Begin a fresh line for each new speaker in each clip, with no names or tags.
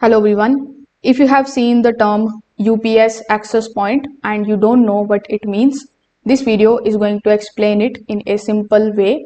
Hello everyone. If you have seen the term UPS access point and you don't know what it means, this video is going to explain it in a simple way.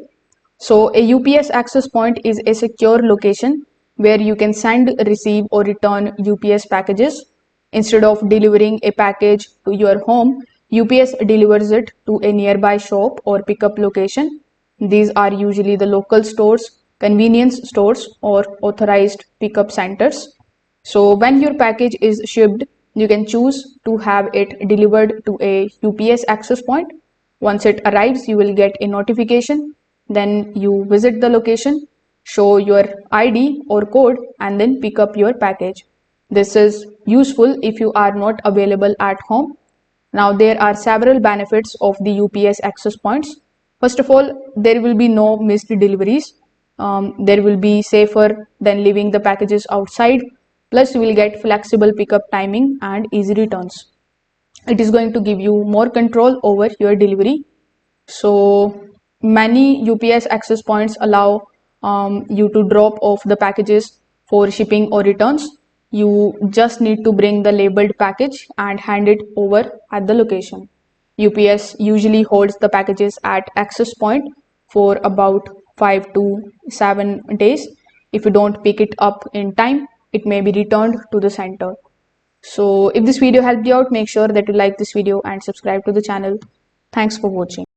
So a UPS access point is a secure location where you can send, receive or return UPS packages. Instead of delivering a package to your home, UPS delivers it to a nearby shop or pickup location. These are usually the local stores, convenience stores or authorized pickup centers. So when your package is shipped, you can choose to have it delivered to a UPS access point. Once it arrives, you will get a notification. Then you visit the location, show your ID or code, and then pick up your package. This is useful if you are not available at home. Now, there are several benefits of the UPS access points. First of all, there will be no missed deliveries. There will be safer than leaving the packages outside. Plus, you will get flexible pickup timing and easy returns. It is going to give you more control over your delivery. So, many UPS access points allow you to drop off the packages for shipping or returns. You just need to bring the labeled package and hand it over at the location. UPS usually holds the packages at access point for about 5 to 7 days. If you don't pick it up in time, it may be returned to the center. So if this video helped you out, make sure that you like this video and subscribe to the channel. Thanks for watching.